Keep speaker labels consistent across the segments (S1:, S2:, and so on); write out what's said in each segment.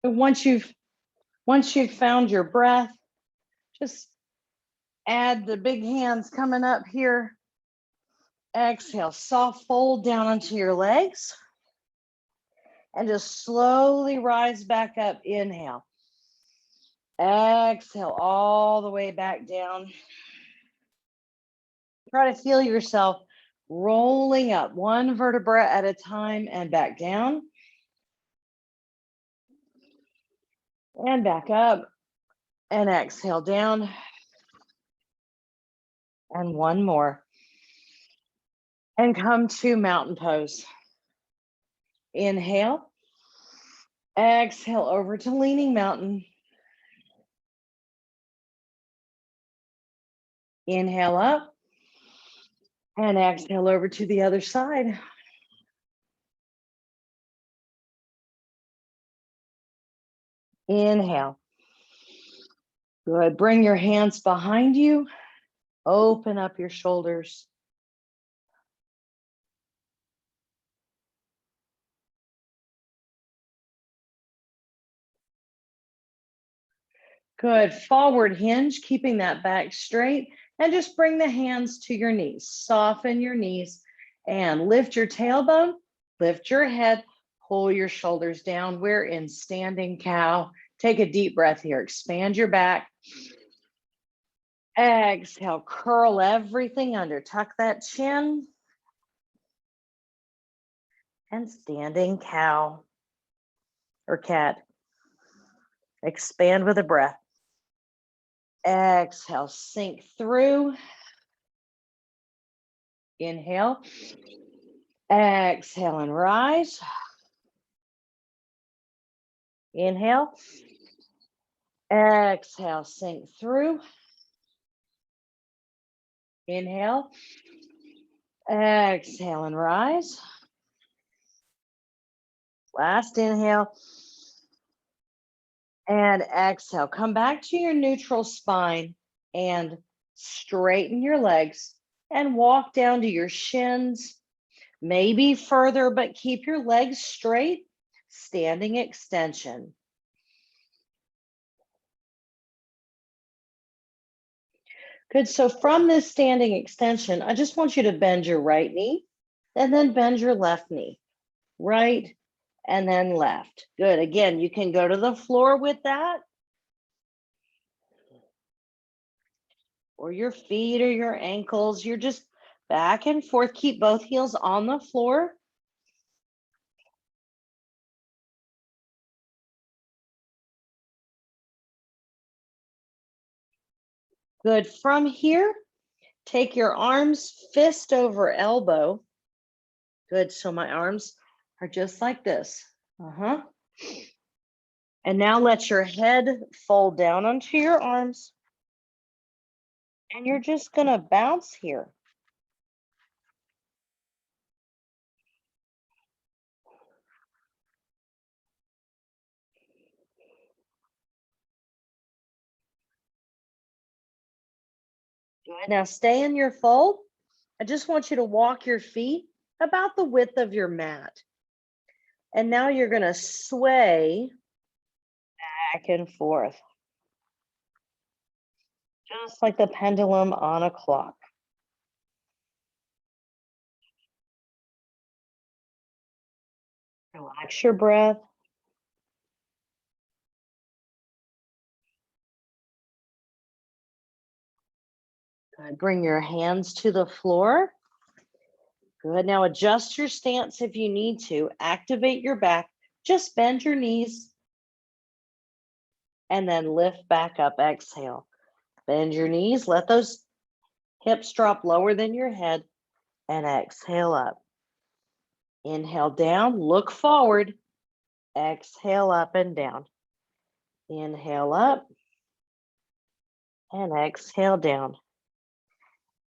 S1: And once you've found your breath, just add the big hands coming up here. Exhale, soft fold down onto your legs. And just slowly rise back up. Inhale. Exhale all the way back down. Try to feel yourself rolling up one vertebra at a time and back down. And back up. And exhale down. And one more. And come to mountain pose. Inhale. Exhale over to leaning mountain. Inhale up. And exhale over to the other side. Inhale. Good. Bring your hands behind you. Open up your shoulders. Good. Forward hinge, keeping that back straight. And just bring the hands to your knees. Soften your knees and lift your tailbone. Lift your head. Pull your shoulders down. We're in standing cow. Take a deep breath here. Expand your back. Exhale. Curl everything under. Tuck that chin. And standing cow or cat. Expand with a breath. Exhale, sink through. Inhale. Exhale and rise. Inhale. Exhale, sink through. Inhale. Exhale and rise. Last inhale. And exhale. Come back to your neutral spine and straighten your legs and walk down to your shins. Maybe further, but keep your legs straight. Standing extension. Good. So from this standing extension, I just want you to bend your right knee and then bend your left knee. Right and then left. Good. Again, you can go to the floor with that, or your feet or your ankles. You're just back and forth. Keep both heels on the floor. Good. From here, take your arms fist over elbow. Good. So my arms are just like this. And now let your head fold down onto your arms. And you're just going to bounce here. Good. Now stay in your fold. I just want you to walk your feet about the width of your mat. And now you're going to sway back and forth, just like the pendulum on a clock. Relax your breath. Good. Bring your hands to the floor. Good. Now adjust your stance if you need to. Activate your back. Just bend your knees. And then lift back up. Exhale. Bend your knees. Let those hips drop lower than your head. And exhale up. Inhale down. Look forward. Exhale up and down. Inhale up. And exhale down.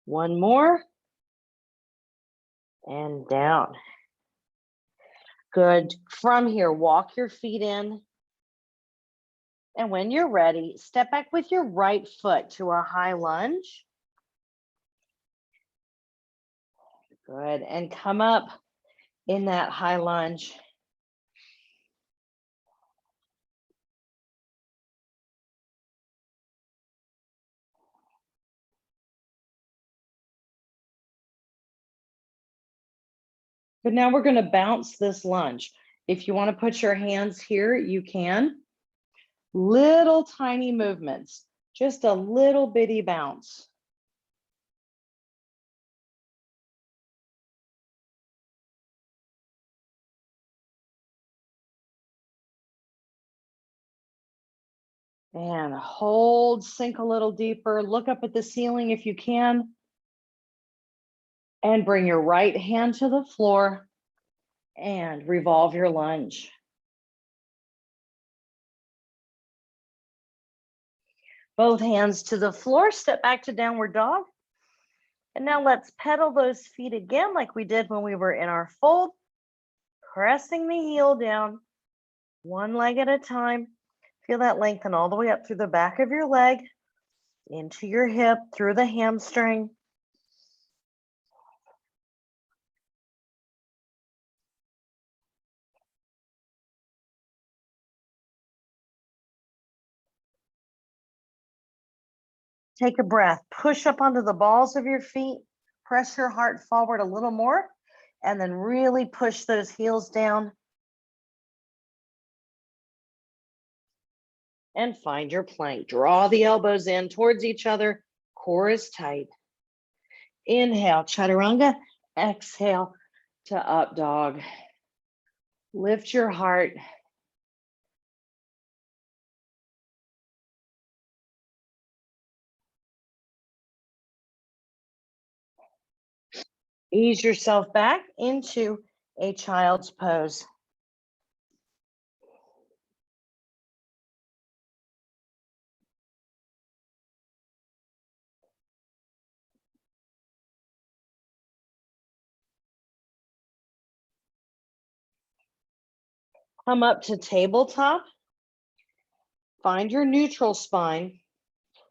S1: One more. And down. Good. From here, walk your feet in. And when you're ready, step back with your right foot to a high lunge. Good. And come up in that high lunge. But now we're going to bounce this lunge. If you want to put your hands here, you can. Little tiny movements, just a little bitty bounce. And hold, sink a little deeper. Look up at the ceiling if you can. And bring your right hand to the floor and revolve your lunge. Both hands to the floor, step back to downward dog. And now let's pedal those feet again like we did when we were in our fold, pressing the heel down, one leg at a time. Feel that lengthen all the way up through the back of your leg, into your hip, through the hamstring. Take a breath, push up onto the balls of your feet, press your heart forward a little more, and then really push those heels down. And find your plank. Draw the elbows in towards each other, core is tight. Inhale, chaturanga. Exhale to up dog. Lift your heart. Ease yourself back into a child's pose. Come up to tabletop. Find your neutral spine.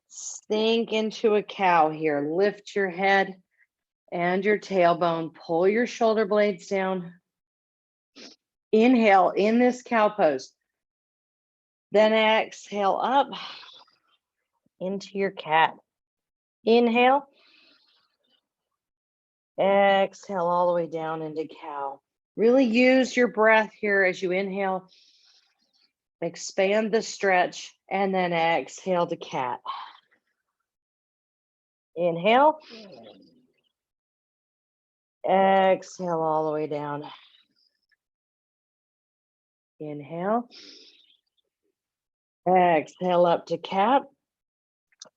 S1: Sink into a cow here. Lift your head and your tailbone. Pull your shoulder blades down. Inhale in this cow pose. Then exhale up into your cat. Inhale. Exhale all the way down into cow. Really use your breath here as you inhale. Expand the stretch and then exhale to cat. Inhale. Exhale all the way down. Inhale. Exhale up to cat.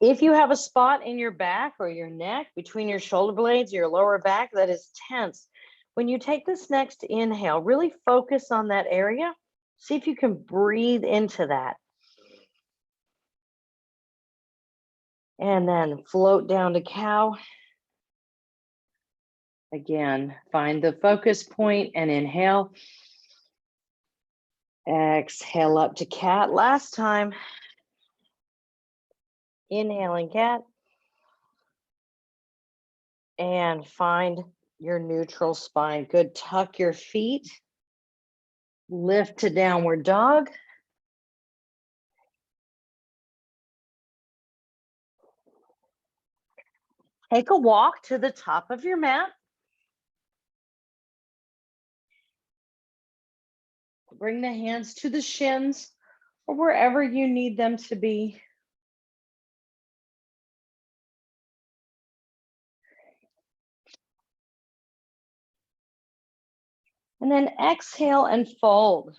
S1: If you have a spot in your back or your neck between your shoulder blades, your lower back that is tense, when you take this next inhale, really focus on that area. See if you can breathe into that. And then float down to cow. Again, find the focus point and inhale. Exhale up to cat. Last time. Inhaling cat. And find your neutral spine. Good. Tuck your feet. Lift to downward dog. Take a walk to the top of your mat. Bring the hands to the shins or wherever you need them to be. And then exhale and fold.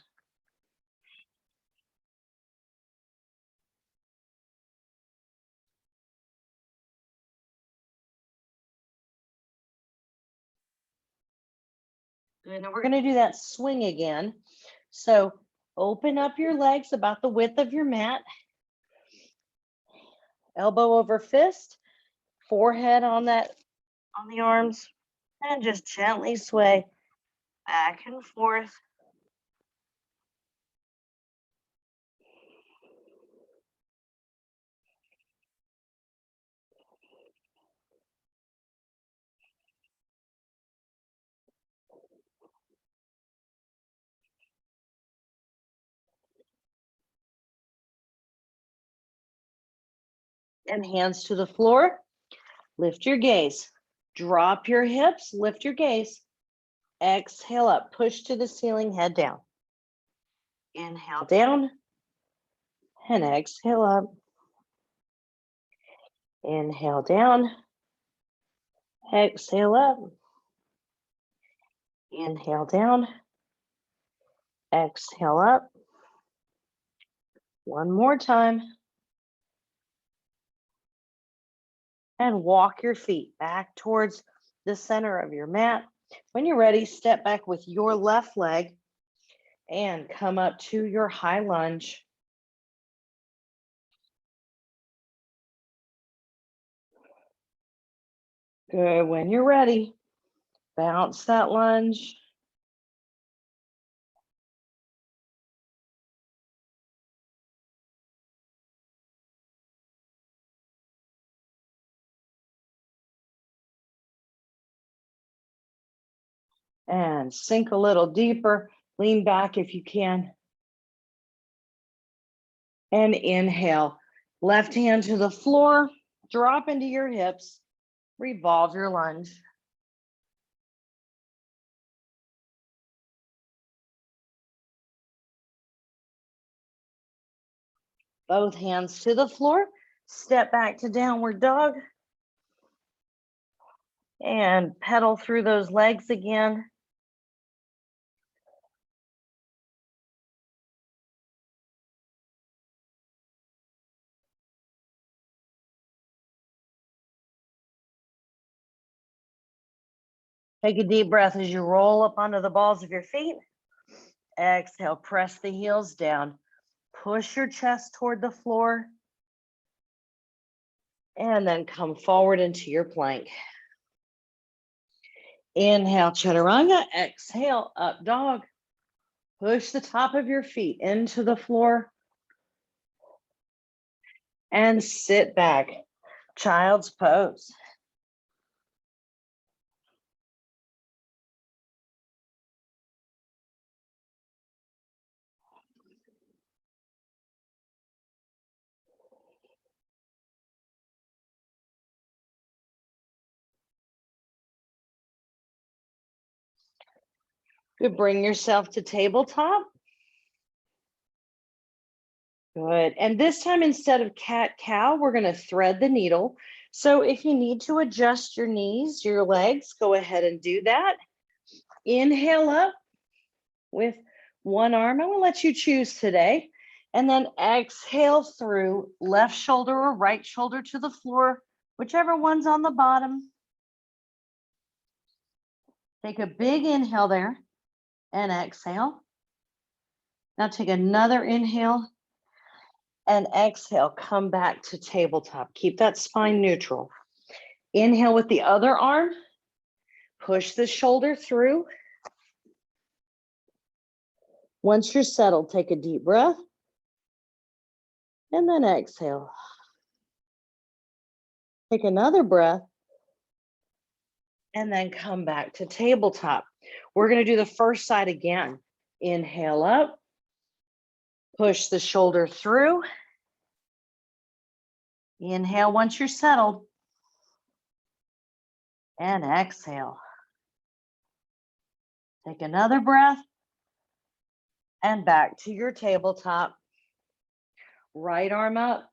S1: Good. And we're going to do that swing again. So open up your legs about the width of your mat. Elbow over fist, forehead on the arms, and just gently sway back and forth. And hands to the floor. Lift your gaze. Drop your hips, lift your gaze. Exhale up, push to the ceiling, head down. Inhale down and exhale up. Inhale down, exhale up. Inhale down, exhale up. One more time. And walk your feet back towards the center of your mat. When you're ready, step back with your left leg and come up to your high lunge. Good. When you're ready, bounce that lunge. And sink a little deeper. Lean back if you can. And inhale. Left hand to the floor. Drop into your hips. Revolve your lunge. Both hands to the floor. Step back to downward dog. And pedal through those legs again. Take a deep breath as you roll up onto the balls of your feet. Exhale, press the heels down. Push your chest toward the floor. And then come forward into your plank. Inhale, chaturanga. Exhale, up dog. Push the top of your feet into the floor. And sit back. Child's pose. Good. Bring yourself to tabletop. Good. And this time, instead of cat-cow, we're going to thread the needle. So if you need to adjust your knees, your legs, go ahead and do that. Inhale up with one arm. I'm going to let you choose today. And then exhale through left shoulder or right shoulder to the floor, whichever one's on the bottom. Take a big inhale there and exhale. Now take another inhale and exhale. Come back to tabletop. Keep that spine neutral. Inhale with the other arm. Push the shoulder through. Once you're settled, take a deep breath and then exhale. Take another breath and then come back to tabletop. We're going to do the first side again. Inhale up, push the shoulder through. Inhale once you're settled and exhale. Take another breath and back to your tabletop. Right arm up,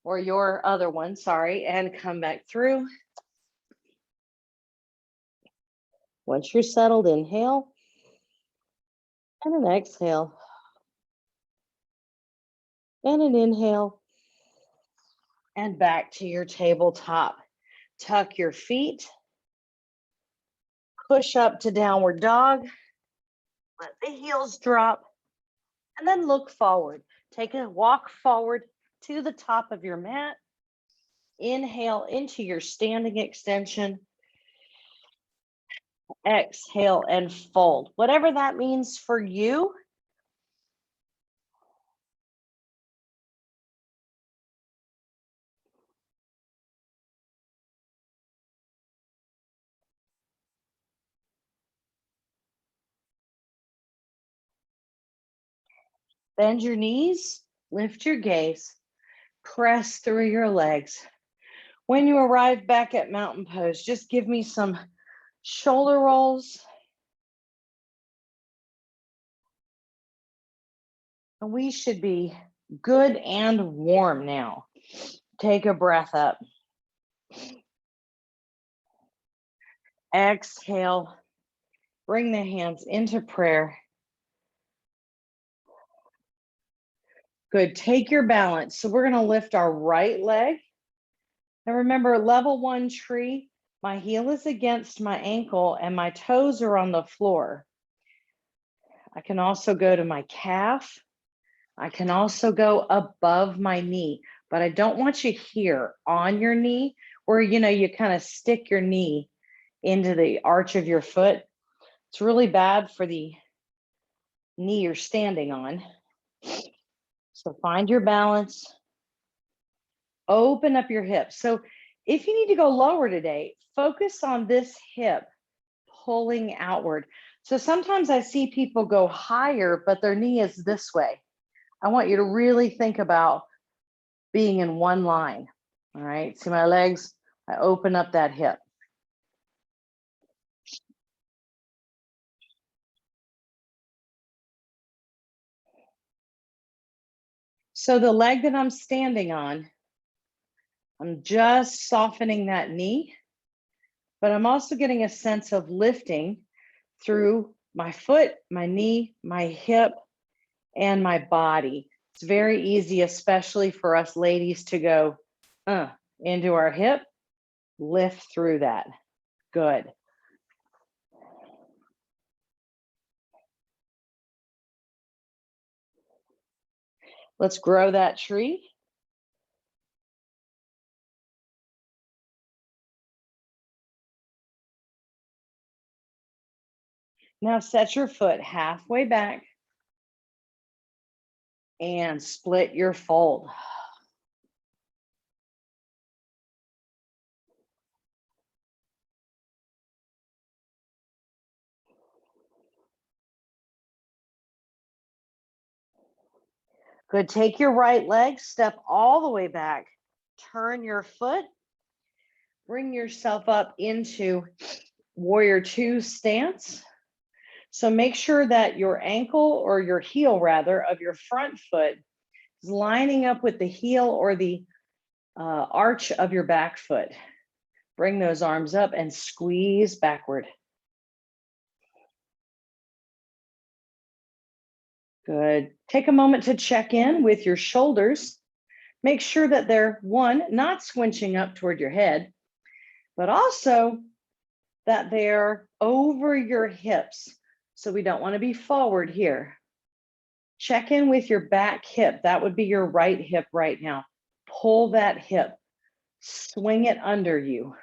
S1: or your other one, sorry, and come back through. Once you're settled, inhale and an exhale and an inhale and back to your tabletop. Tuck your feet, push up to downward dog, let the heels drop, and then look forward. Take a walk forward to the top of your mat. Inhale into your standing extension. Exhale and fold. Whatever that means for you. Bend your knees, lift your gaze, press through your legs. When you arrive back at mountain pose, just give me some shoulder rolls And we should be good and warm now. Take a breath up. Exhale. Bring the hands into prayer. Good. Take your balance. So we're going to lift our right leg. And remember, level 1 tree, my heel is against my ankle and my toes are on the floor. I can also go to my calf. I can also go above my knee, but I don't want you here on your knee where, you kind of stick your knee into the arch of your foot. It's really bad for the knee you're standing on. So find your balance. Open up your hips. So if you need to go lower today, focus on this hip pulling outward. So sometimes I see people go higher, but their knee is this way. I want you to really think about being in one line. All right. See my legs? I open up that hip. So the leg that I'm standing on, I'm just softening that knee, but I'm also getting a sense of lifting through my foot, my knee, my hip, and my body. It's very easy, especially for us ladies, to go into our hip, lift through that. Good. Let's grow that tree. Now set your foot halfway back and split your fold. Good. Take your right leg, step all the way back, turn your foot, bring yourself up into warrior 2 stance. So make sure that your ankle, or your heel rather, of your front foot is lining up with the heel or the arch of your back foot. Bring those arms up and squeeze backward. Good. Take a moment to check in with your shoulders. Make sure that they're, one, not squinching up toward your head, but also that they're over your hips. So we don't want to be forward here. Check in with your back hip. That would be your right hip right now. Pull that hip, swing it under you.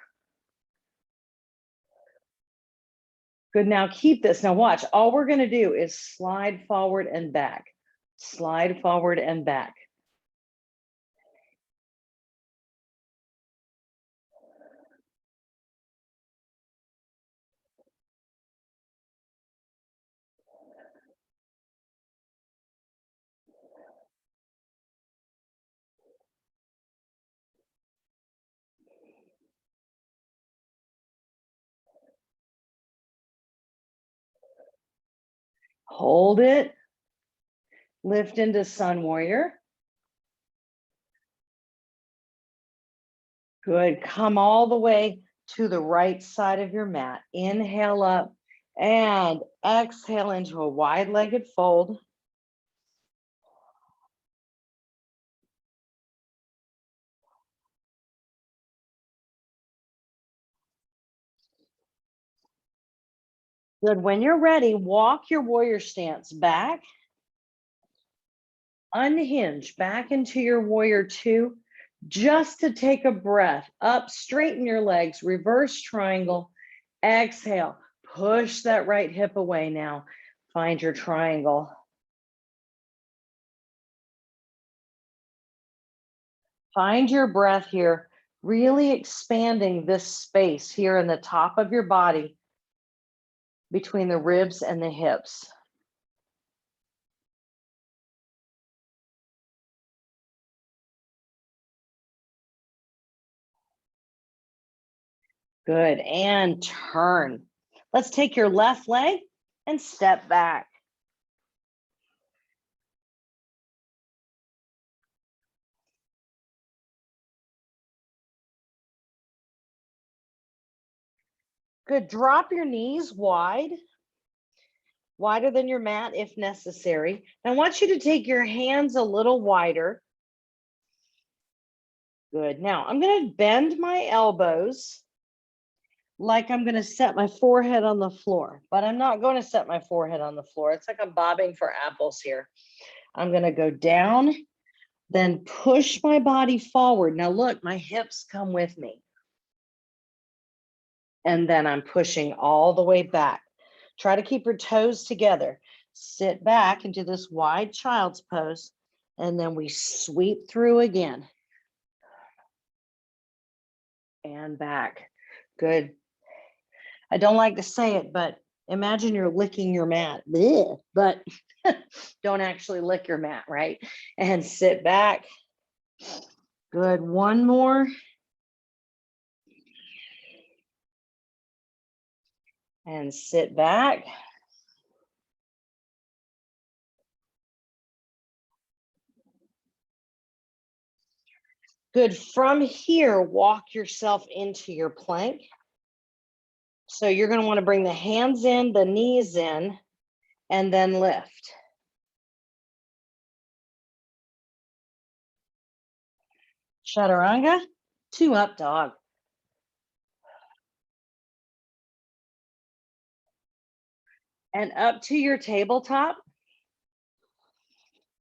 S1: Good. Now keep this. Now watch. All we're going to do is slide forward and back. Slide forward and back. Hold it. Lift into sun warrior. Good. Come all the way to the right side of your mat. Inhale up and exhale into a wide-legged fold. Good. When you're ready, walk your warrior stance back. Unhinge back into your warrior 2, just to take a breath up, straighten your legs, reverse triangle, exhale, push that right hip away now. Find your triangle. Find your breath here, really expanding this space here in the top of your body between the ribs and the hips. Good. And turn. Let's take your left leg and step back. Good. Drop your knees wide, wider than your mat if necessary. I want you to take your hands a little wider. Good. Now I'm going to bend my elbows like I'm going to set my forehead on the floor, but I'm not going to set my forehead on the floor. It's like I'm bobbing for apples here. I'm going to go down, then push my body forward. Now look, my hips come with me. And then I'm pushing all the way back. Try to keep your toes together. Sit back into this wide child's pose, and then we sweep through again. And back. Good. I don't like to say it, but imagine you're licking your mat. Blech, but don't actually lick your mat, right? And sit back. Good. One more. And sit back. Good. From here, walk yourself into your plank. So you're going to want to bring the hands in, the knees in, and then lift. Chaturanga, 2 up dog. And up to your tabletop.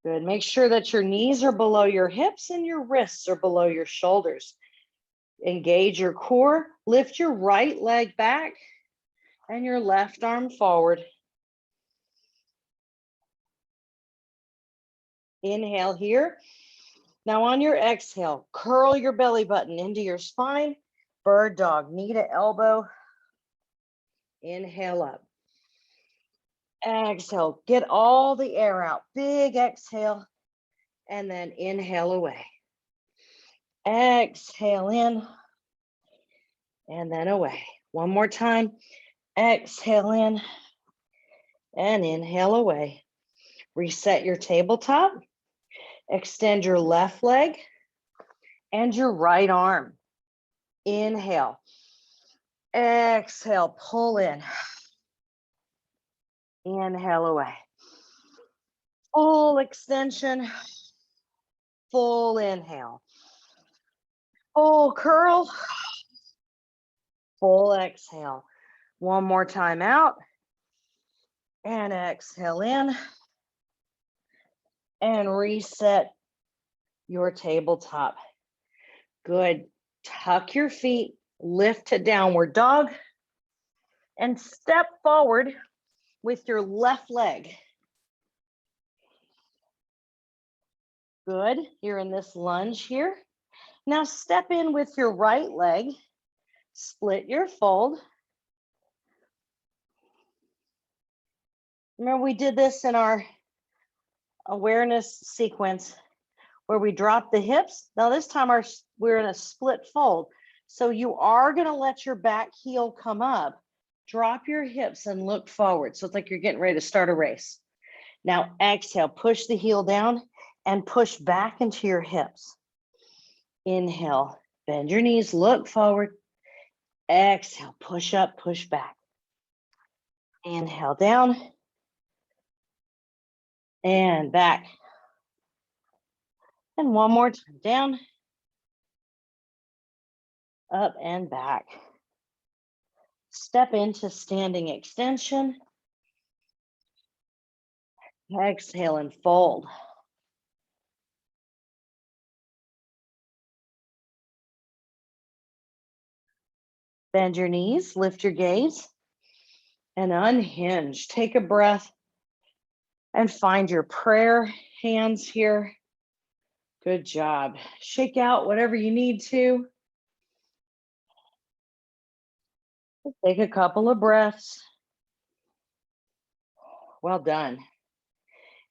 S1: Good. Make sure that your knees are below your hips and your wrists are below your shoulders. Engage your core. Lift your right leg back and your left arm forward. Inhale here. Now on your exhale, curl your belly button into your spine. Bird dog, knee to elbow. Inhale up. Exhale, get all the air out. Big exhale, and then inhale away. Exhale in, and then away. One more time. Exhale in, and inhale away. Reset your tabletop. Extend your left leg and your right arm. Inhale. Exhale, pull in. Inhale away. Full extension. Full inhale. Full curl. Full exhale. One more time out. And exhale in. And reset your tabletop. Good. Tuck your feet. Lift to downward dog. And step forward with your left leg. Good. You're in this lunge here. Now step in with your right leg. Split your fold. Remember, we did this in our awareness sequence where we dropped the hips. Now this time we're in a split fold. So you are going to let your back heel come up. Drop your hips and look forward. So it's like you're getting ready to start a race. Now exhale, push the heel down and push back into your hips. Inhale, bend your knees, look forward. Exhale, push up, push back. Inhale down and back. And one more time, down, up and back. Step into standing extension. Exhale and fold. Bend your knees, lift your gaze, and unhinge. Take a breath and find your prayer hands here. Good job. Shake out whatever you need to. Take a couple of breaths. Well done.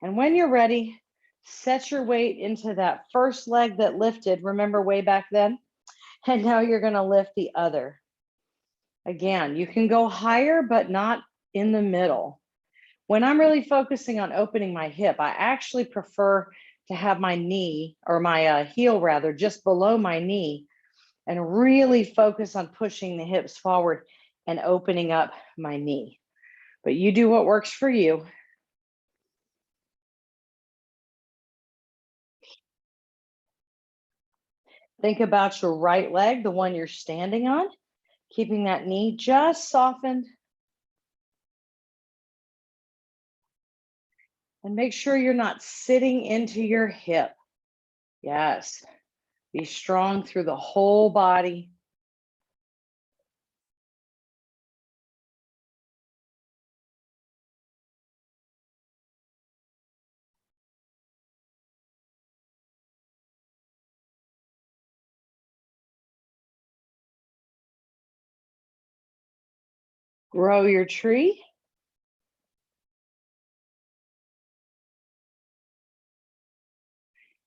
S1: And when you're ready, set your weight into that first leg that lifted. Remember way back then? And now you're going to lift the other. Again, you can go higher, but not in the middle. When I'm really focusing on opening my hip, I actually prefer to have my knee or my heel rather just below my knee and really focus on pushing the hips forward and opening up my knee. But you do what works for you. Think about your right leg, the one you're standing on, keeping that knee just softened. And make sure you're not sitting into your hip. Yes, be strong through the whole body. Grow your tree.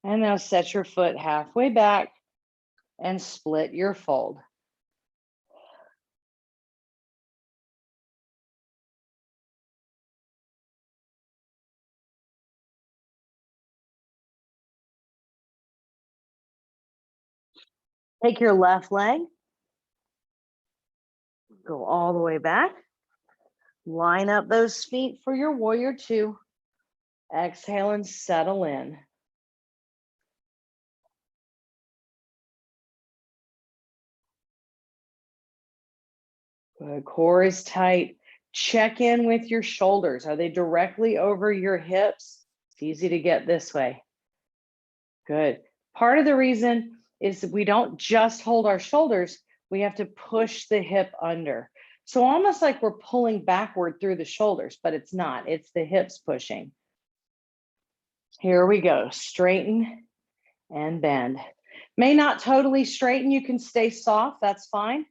S1: And now set your foot halfway back and split your fold. Take your left leg, go all the way back. Line up those feet for your warrior two. Exhale and settle in. Good. Core is tight. Check in with your shoulders. Are they directly over your hips? It's easy to get this way. Good. Part of the reason is we don't just hold our shoulders, we have to push the hip under. So almost like we're pulling backward through the shoulders, but it's not. It's the hips pushing. Here we go. Straighten and bend. May not totally straighten. You can stay soft. That's fine.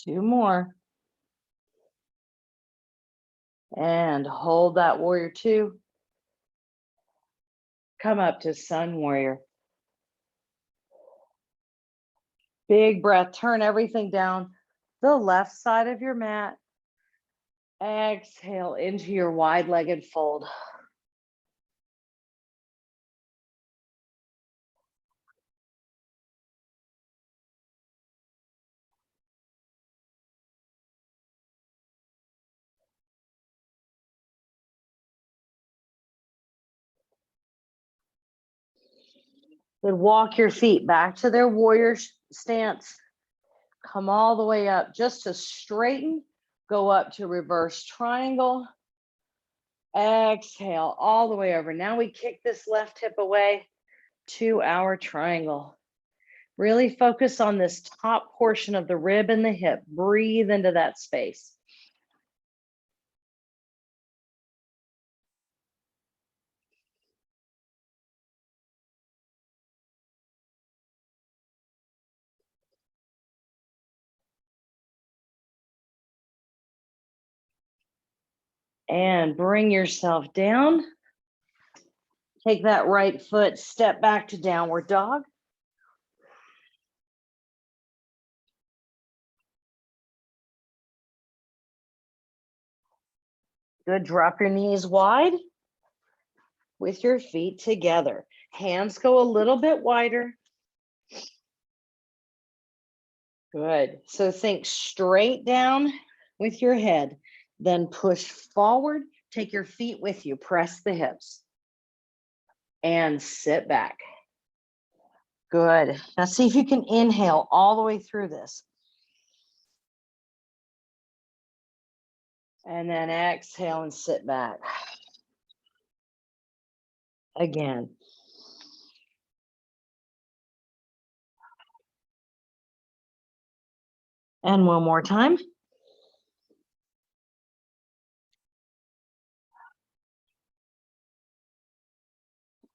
S1: Two more. And hold that warrior two. Come up to sun warrior. Big breath. Turn everything down the left side of your mat. Exhale into your wide-legged fold. Then walk your feet back to their warrior stance. Come all the way up just to straighten. Go up to reverse triangle. Exhale all the way over. Now we kick this left hip away to our triangle. Really focus on this top portion of the rib and the hip. Breathe into that space. And bring yourself down. Take that right foot, step back to downward dog. Good, drop your knees wide with your feet together. Hands go a little bit wider. Good, so think straight down with your head, then push forward, take your feet with you, press the hips, and sit back. Good, now see if you can inhale all the way through this. And then exhale and sit back. Again. And one more time.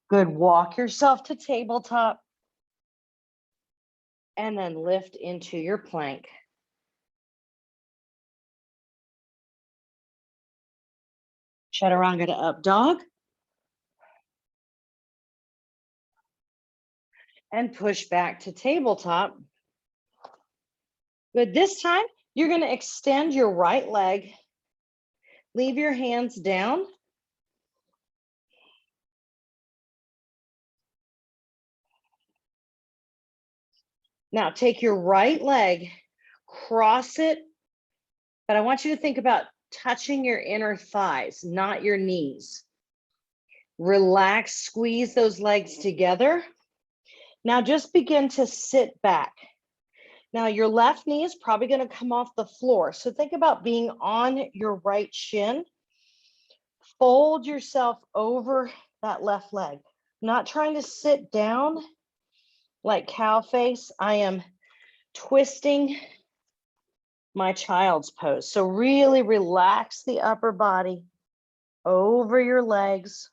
S1: Good, walk yourself to tabletop. And then lift into your plank. Chaturanga to up dog. And push back to tabletop. Good. This time, you're going to extend your right leg. Leave your hands down. Now, take your right leg, cross it, but I want you to think about touching your inner thighs, not your knees. Relax, squeeze those legs together. Now just begin to sit back. Now your left knee is probably going to come off the floor. So think about being on your right shin. Fold yourself over that left leg. Not trying to sit down like cow face. I am twisting my child's pose. So really relax the upper body over your legs.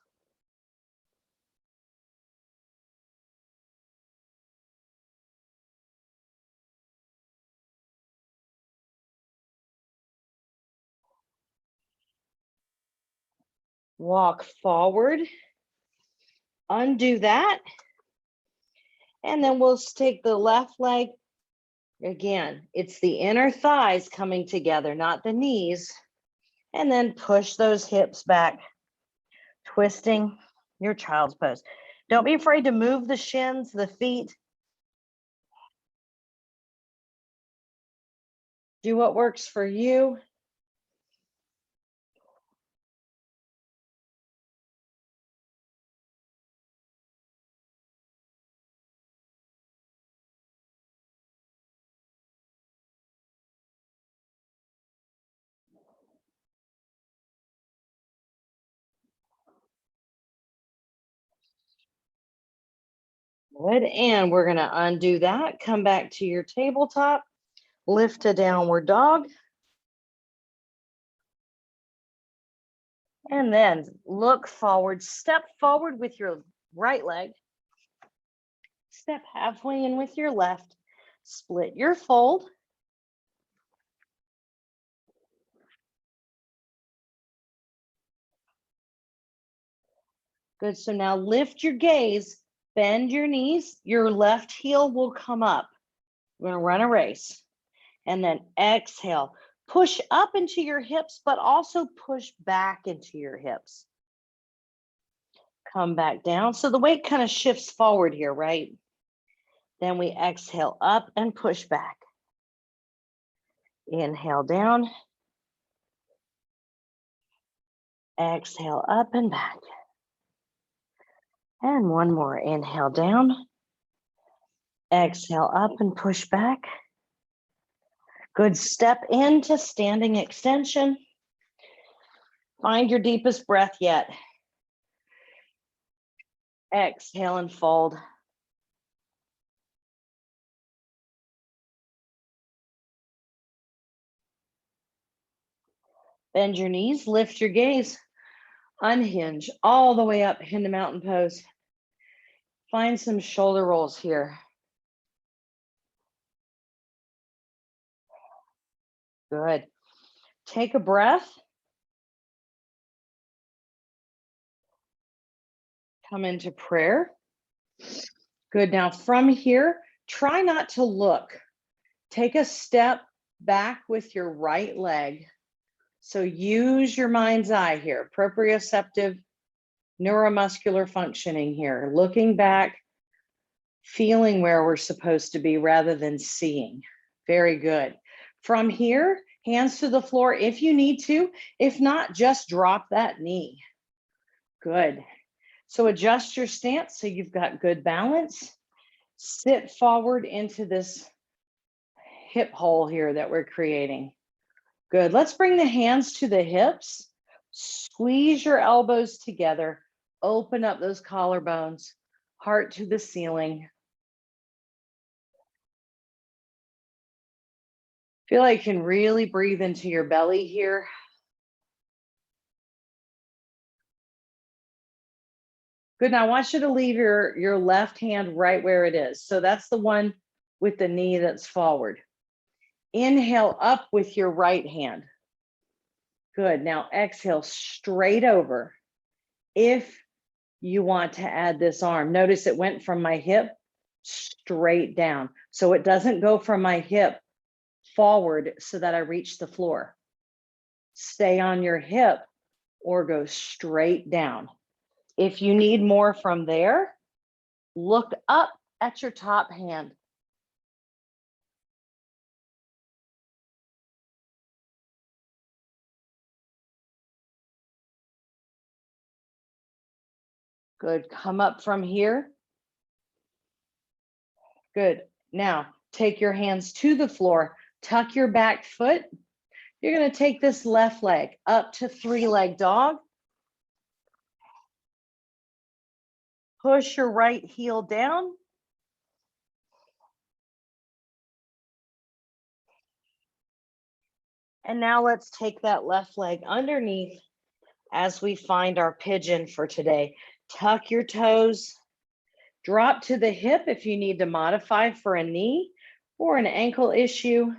S1: Walk forward, undo that, and then we'll take the left leg. Again, it's the inner thighs coming together, not the knees, and then push those hips back, twisting your child's pose. Don't be afraid to move the shins, the feet. Do what works for you. Good, and we're gonna undo that. Come back to your tabletop, lift to downward dog. And then look forward, step forward with your right leg. Step halfway in with your left. Split your fold. Good, so now lift your gaze, bend your knees, your left heel will come up. We're gonna run a race. And then exhale, push up into your hips, but also push back into your hips. Come back down. So the weight kind of shifts forward here, right? Then we exhale up and push back. Inhale down. Exhale up and back. And one more. Inhale down. Exhale up and push back. Good. Step into standing extension. Find your deepest breath yet. Exhale and fold. Bend your knees, lift your gaze, unhinge all the way up into mountain pose. Find some shoulder rolls here. Good. Take a breath. Come into prayer. Good. Now from here, try not to look. Take a step back with your right leg. So use your mind's eye here, proprioceptive neuromuscular functioning here, looking back, feeling where we're supposed to be rather than seeing. Very good. From here, hands to the floor if you need to. If not, just drop that knee. Good. So adjust your stance so you've got good balance. Sit forward into this hip hole here that we're creating. Good. Let's bring the hands to the hips. Squeeze your elbows together. Open up those collarbones. Heart to the ceiling. Feel like you can really breathe into your belly here. Good. Now I want you to leave your left hand right where it is. So that's the one with the knee that's forward. Inhale up with your right hand. Good. Now exhale straight over. If you want to add this arm, notice it went from my hip straight down. So it doesn't go from my hip forward so that I reach the floor. Stay on your hip or go straight down. If you need more from there, look up at your top hand. Good. Come up from here. Good. Now take your hands to the floor, tuck your back foot. You're going to take this left leg up to 3-leg dog. Push your right heel down. And now let's take that left leg underneath as we find our pigeon for today. Tuck your toes, drop to the hip if you need to modify for a knee or an ankle issue.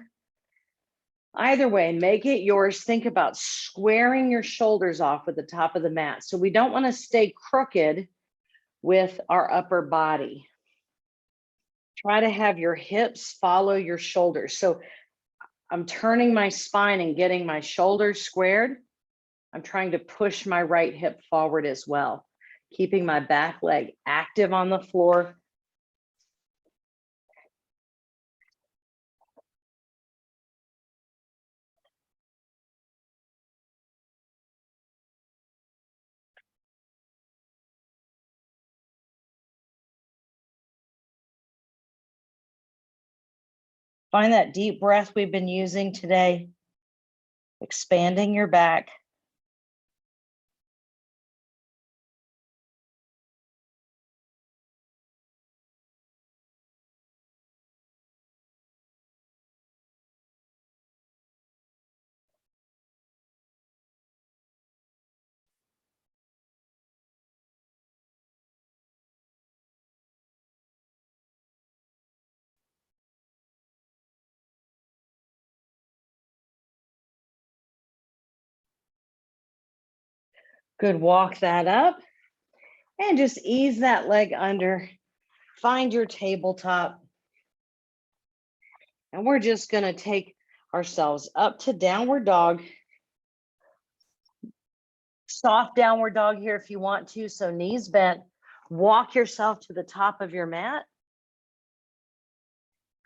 S1: Either way, make it yours. Think about squaring your shoulders off with the top of the mat. So we don't want to stay crooked with our upper body. Try to have your hips follow your shoulders. So I'm turning my spine and getting my shoulders squared. I'm trying to push my right hip forward as well, keeping my back leg active on the floor. Find that deep breath we've been using today, expanding your back. Good, walk that up and just ease that leg under. Find your tabletop. And we're just gonna take ourselves up to downward dog. Soft downward dog here if you want to, so knees bent. Walk yourself to the top of your mat.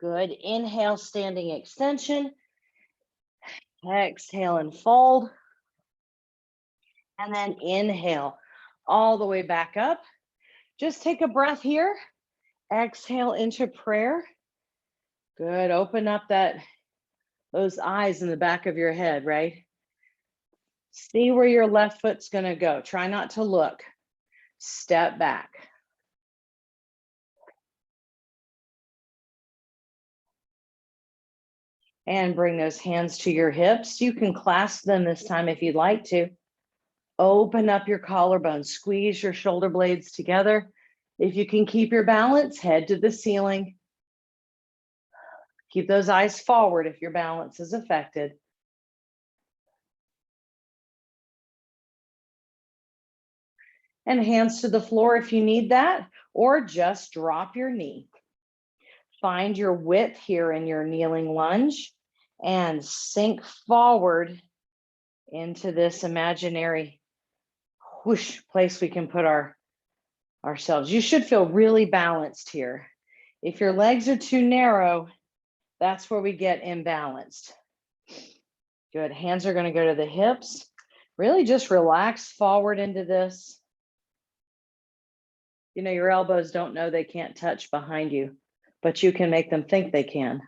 S1: Good, inhale, standing extension. Exhale and fold. And then inhale all the way back up. Just take a breath here. Exhale into prayer. Good, open up those eyes in the back of your head, right? See where your left foot's gonna go. Try not to look. Step back. And bring those hands to your hips. You can clasp them this time if you'd like to. Open up your collarbone, squeeze your shoulder blades together. If you can keep your balance, head to the ceiling. Keep those eyes forward if your balance is affected. And hands to the floor if you need that, or just drop your knee. Find your width here in your kneeling lunge and sink forward into this imaginary whoosh place we can put ourselves. You should feel really balanced here. If your legs are too narrow, that's where we get imbalanced. Good, hands are gonna go to the hips. Really just relax forward into this. You know, your elbows don't know they can't touch behind you, but you can make them think they can.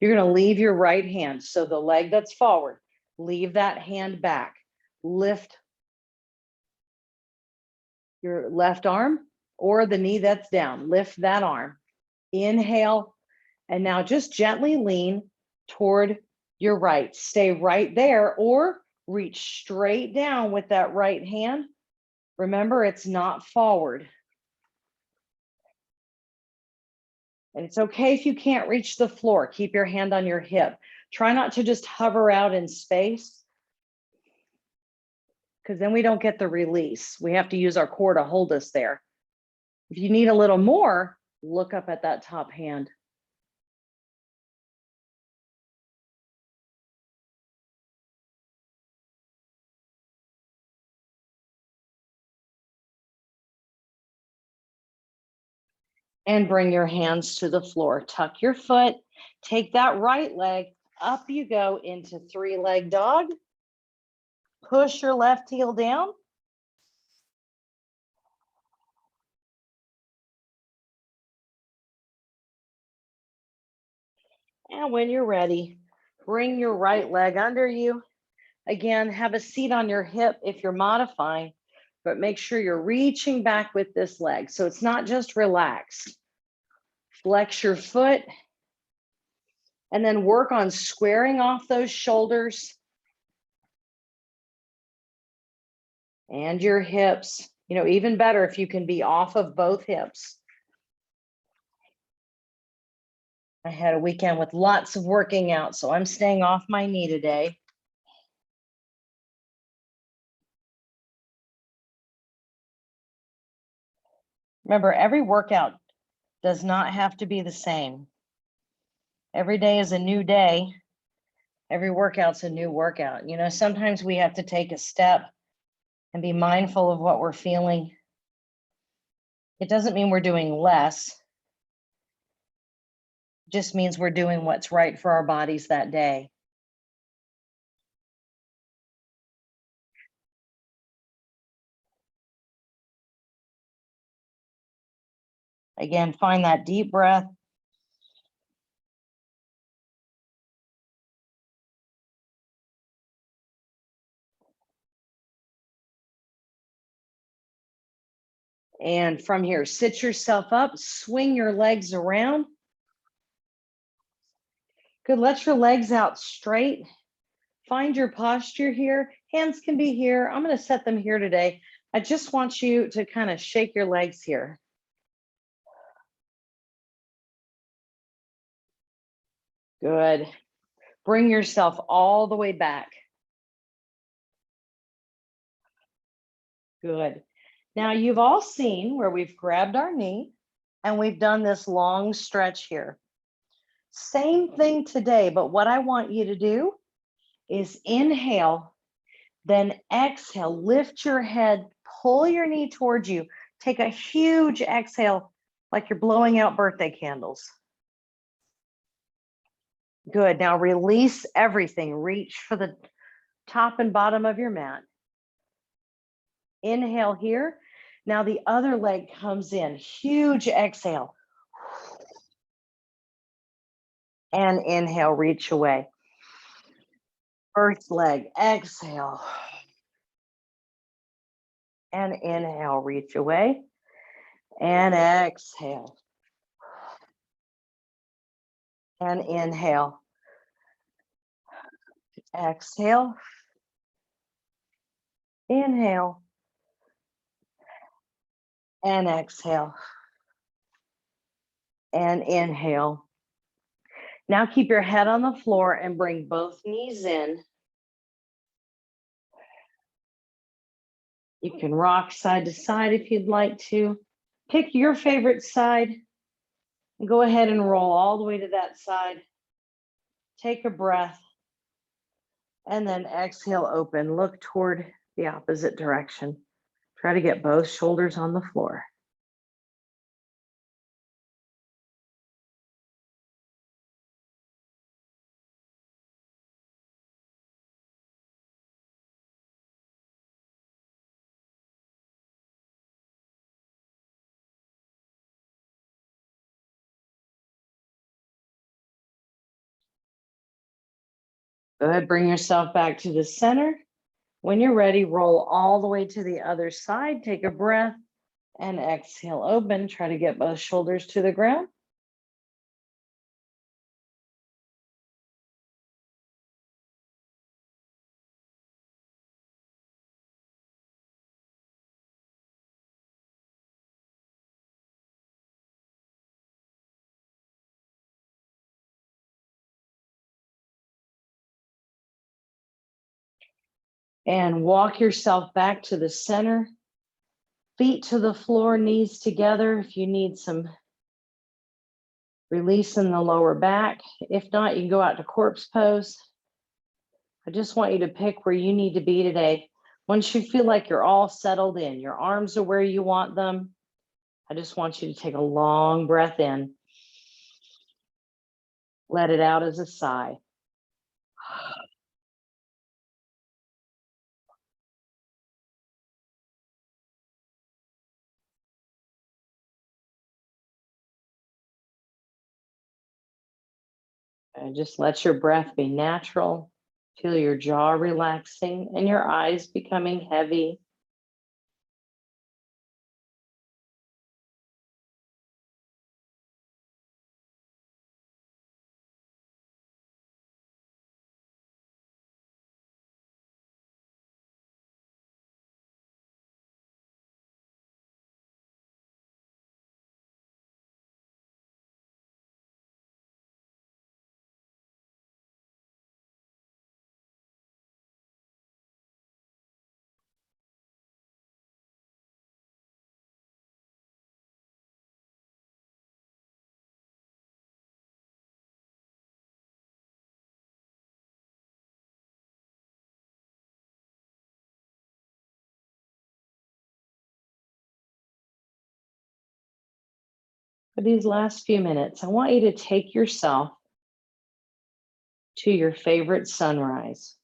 S1: You're going to leave your right hand. So the leg that's forward, leave that hand back. Lift your left arm or the knee that's down. Lift that arm. Inhale. And now just gently lean toward your right. Stay right there or reach straight down with that right hand. Remember, it's not forward. And it's okay if you can't reach the floor. Keep your hand on your hip. Try not to just hover out in space, because then we don't get the release. We have to use our core to hold us there. If you need a little more, look up at that top hand. And bring your hands to the floor. Tuck your foot. Take that right leg. Up you go into three-leg dog. Push your left heel down. And when you're ready, bring your right leg under you. Again, have a seat on your hip if you're modifying, but make sure you're reaching back with this leg. So it's not just relaxed. Flex your foot and then work on squaring off those shoulders and your hips. You know, even better if you can be off of both hips. I had a weekend with lots of working out, so I'm staying off my knee today. Remember, every workout does not have to be the same. Every day is a new day. Every workout's a new workout. You know, sometimes we have to take a step and be mindful of what we're feeling. It doesn't mean we're doing less. It just means we're doing what's right for our bodies that day. Again, find that deep breath. And from here, sit yourself up, swing your legs around. Good, let your legs out straight. Find your posture here. Hands can be here. I'm going to set them here today. I just want you to kind of shake your legs here. Good. Bring yourself all the way back. Good. Now you've all seen where we've grabbed our knee and we've done this long stretch here. Same thing today, but what I want you to do is inhale, then exhale, lift your head, pull your knee towards you, take a huge exhale like you're blowing out birthday candles. Good. Now release everything. Reach for the top and bottom of your mat. Inhale here. Now the other leg comes in. Huge exhale. And inhale, reach away. First leg, exhale. And inhale, reach away. And exhale. And inhale. Exhale. Inhale. And exhale. And inhale. Now keep your head on the floor and bring both knees in. You can rock side to side if you'd like to. Pick your favorite side and go ahead and roll all the way to that side. Take a breath and then exhale, open. Look toward the opposite direction. Try to get both shoulders on the floor. Good. Bring yourself back to the center. When you're ready, roll all the way to the other side. Take a breath and exhale, open. Try to get both shoulders to the ground. And walk yourself back to the center. Feet to the floor, knees together. If you need some release in the lower back. If not, you can go out to corpse pose. I just want you to pick where you need to be today. Once you feel like you're all settled in, your arms are where you want them, I just want you to take a long breath in. Let it out as a sigh. And just let your breath be natural. Feel your jaw relaxing and your eyes becoming heavy. For these last few minutes, I want you to take yourself to your favorite sunrise.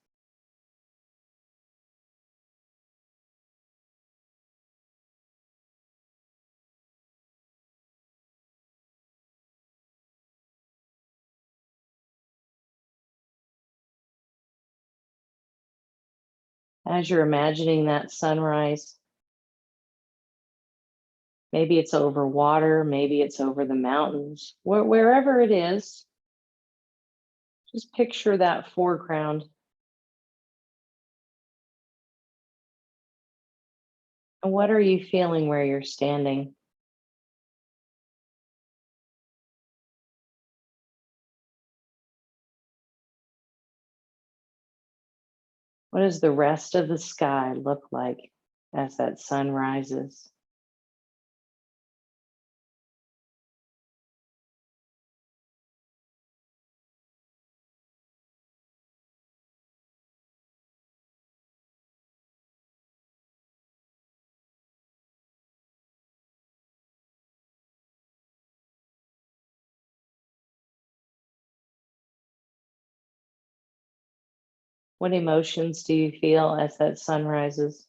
S1: As you're imagining that sunrise, maybe it's over water, maybe it's over the mountains, wherever it is, just picture that foreground. And what are you feeling where you're standing? What does the rest of the sky look like as that sun rises? What emotions do you feel as that sun rises?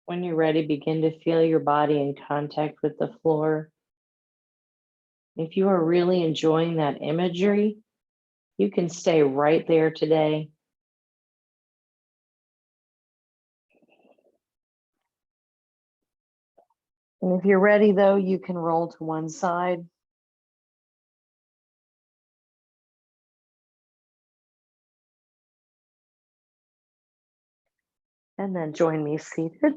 S1: When you're ready, begin to feel your body in contact with the floor. If you are really enjoying that imagery, you can stay right there today. And if you're ready, though, you can roll to one side. And then join me seated.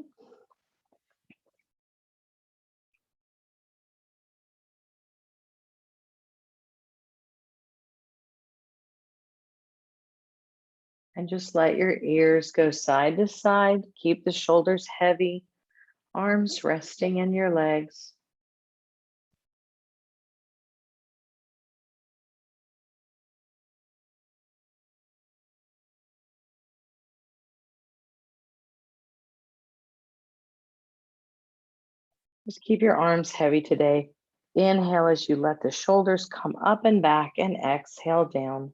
S1: And just let your ears go side to side. Keep the shoulders heavy, arms resting in your legs. Just keep your arms heavy today. Inhale as you let the shoulders come up and back, and exhale down.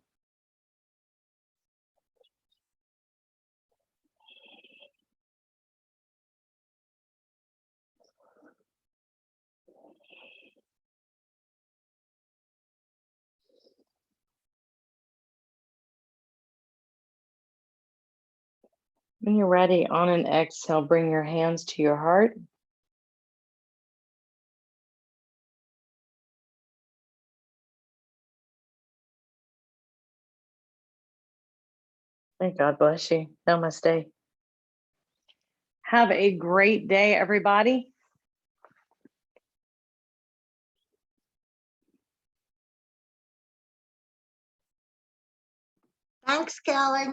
S1: When you're ready, on an exhale, bring your hands to your heart. May God bless you. Namaste. Have a great day, everybody.
S2: Thanks, Kelly.